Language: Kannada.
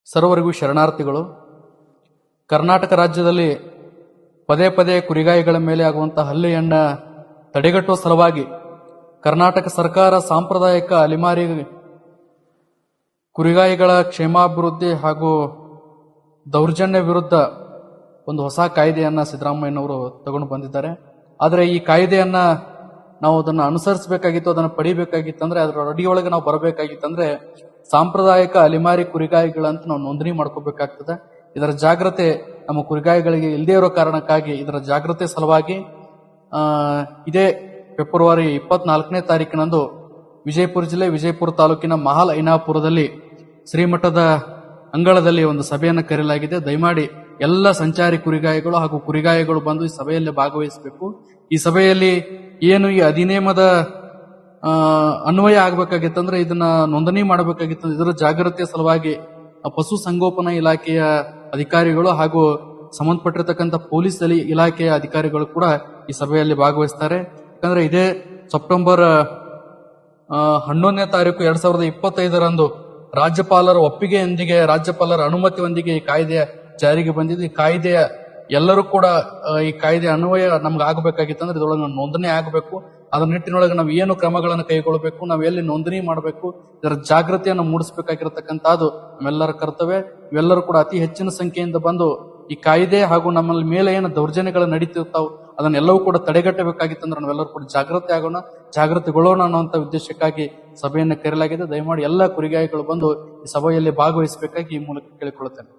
ಸರ್ವರಿಗೂ ಶರಣಾರ್ಥಿಗಳು. ಕರ್ನಾಟಕ ರಾಜ್ಯದಲ್ಲಿ ಪದೇ ಪದೇ ಕುರಿಗಾಯಿಗಳ ಮೇಲೆ ಆಗುವಂತಹ ಹಲ್ಲೆಯನ್ನ ತಡೆಗಟ್ಟುವ ಸಲುವಾಗಿ ಕರ್ನಾಟಕ ಸರ್ಕಾರ ಸಾಂಪ್ರದಾಯಿಕ ಅಲೆಮಾರಿ ಕುರಿಗಾಯಿಗಳ ಕ್ಷೇಮಾಭಿವೃದ್ಧಿ ಹಾಗೂ ದೌರ್ಜನ್ಯ ವಿರುದ್ಧ ಒಂದು ಹೊಸ ಕಾಯ್ದೆಯನ್ನ ಸಿದ್ದರಾಮಯ್ಯನವರು ತಗೊಂಡು ಬಂದಿದ್ದಾರೆ. ಆದರೆ ಈ ಕಾಯ್ದೆಯನ್ನ ನಾವು ಅದನ್ನು ಅನುಸರಿಸಬೇಕಾಗಿತ್ತು, ಅದನ್ನು ಪಡಿಬೇಕಾಗಿತ್ತಂದ್ರೆ ಅದರ ಅಡಿಯೊಳಗೆ ನಾವು ಬರಬೇಕಾಗಿತ್ತಂದ್ರೆ ಸಾಂಪ್ರದಾಯಿಕ ಅಲೆಮಾರಿ ಕುರಿಗಾಯಿಗಳಂತ ನಾವು ನೋಂದಣಿ ಮಾಡ್ಕೋಬೇಕಾಗ್ತದೆ. ಇದರ ಜಾಗ್ರತೆ ನಮ್ಮ ಕುರಿಗಾಯಿಗಳಿಗೆ ಇಲ್ಲದೇ ಇರೋ ಕಾರಣಕ್ಕಾಗಿ ಇದರ ಜಾಗ್ರತೆ ಸಲುವಾಗಿ ಇದೇ ಫೆಬ್ರವರಿ 24ನೇ ತಾರೀಕಿನಂದು ವಿಜಯಪುರ ಜಿಲ್ಲೆ ವಿಜಯಪುರ ತಾಲೂಕಿನ ಮಹಾಲ್ ಐನಾಪುರದಲ್ಲಿ ಶ್ರೀಮಠದ ಅಂಗಳದಲ್ಲಿ ಒಂದು ಸಭೆಯನ್ನು ಕರೆಯಲಾಗಿದೆ. ದಯಮಾಡಿ ಎಲ್ಲ ಸಂಚಾರಿ ಕುರಿಗಾಯಿಗಳು ಹಾಗೂ ಕುರಿಗಾಯಿಗಳು ಬಂದು ಈ ಸಭೆಯಲ್ಲಿ ಭಾಗವಹಿಸಬೇಕು. ಈ ಸಭೆಯಲ್ಲಿ ಏನು ಈ ಅಧಿನಿಯಮದ ಅನ್ವಯ ಆಗಬೇಕಾಗಿತ್ತಂದ್ರೆ ಇದನ್ನ ನೋಂದಣಿ ಮಾಡಬೇಕಾಗಿತ್ತು. ಇದರ ಜಾಗೃತಿಯ ಸಲುವಾಗಿ ಪಶು ಸಂಗೋಪನಾ ಇಲಾಖೆಯ ಅಧಿಕಾರಿಗಳು ಹಾಗೂ ಸಂಬಂಧಪಟ್ಟಿರತಕ್ಕಂಥ ಪೊಲೀಸ್ ಇಲಾಖೆಯ ಅಧಿಕಾರಿಗಳು ಕೂಡ ಈ ಸಭೆಯಲ್ಲಿ ಭಾಗವಹಿಸ್ತಾರೆ. ಯಾಕಂದ್ರೆ ಇದೇ ಸೆಪ್ಟೆಂಬರ್ 11ನೇ ತಾರೀಕು 2025ರಂದು ರಾಜ್ಯಪಾಲರ ಒಪ್ಪಿಗೆಯೊಂದಿಗೆ, ರಾಜ್ಯಪಾಲರ ಅನುಮತಿಯೊಂದಿಗೆ ಈ ಕಾಯ್ದೆಯ ಜಾರಿಗೆ ಬಂದಿದ್ದು. ಈ ಕಾಯ್ದೆಯ ಎಲ್ಲರೂ ಕೂಡ ಈ ಕಾಯ್ದೆ ಅನ್ವಯ ನಮ್ಗೆ ಆಗಬೇಕಾಗಿತ್ತಂದ್ರೆ ಇದರೊಳಗೆ ನೋಂದಣಿ ಆಗಬೇಕು. ಅದರ ನಿಟ್ಟಿನೊಳಗೆ ನಾವು ಏನು ಕ್ರಮಗಳನ್ನು ಕೈಗೊಳ್ಳಬೇಕು, ನಾವು ಎಲ್ಲಿ ನೋಂದಣಿ ಮಾಡಬೇಕು, ಇದರ ಜಾಗೃತಿಯನ್ನು ಮೂಡಿಸಬೇಕಾಗಿರತಕ್ಕಂಥದ್ದು ನಮ್ಮೆಲ್ಲರ ಕರ್ತವ್ಯ. ಇವೆಲ್ಲರೂ ಕೂಡ ಅತಿ ಹೆಚ್ಚಿನ ಸಂಖ್ಯೆಯಿಂದ ಬಂದು ಈ ಕಾಯ್ದೆ ಹಾಗೂ ನಮ್ಮಲ್ಲಿ ಮೇಲೆ ಏನು ದೌರ್ಜನ್ಯಗಳು ನಡೀತಿರ್ತಾವೆ ಅದನ್ನೆಲ್ಲವೂ ಕೂಡ ತಡೆಗಟ್ಟಬೇಕಾಗಿತ್ತಂದ್ರೆ ನಾವೆಲ್ಲರೂ ಕೂಡ ಜಾಗೃತಿಗೊಳ್ಳೋಣ ಅನ್ನುವಂಥ ಉದ್ದೇಶಕ್ಕಾಗಿ ಸಭೆಯನ್ನು ಕರೆಯಲಾಗಿದೆ. ದಯಮಾಡಿ ಎಲ್ಲ ಕುರಿಗಾಯಿಗಳು ಬಂದು ಈ ಸಭೆಯಲ್ಲಿ ಭಾಗವಹಿಸಬೇಕಾಗಿ ಈ ಮೂಲಕ ಕೇಳಿಕೊಳ್ಳುತ್ತೇನೆ.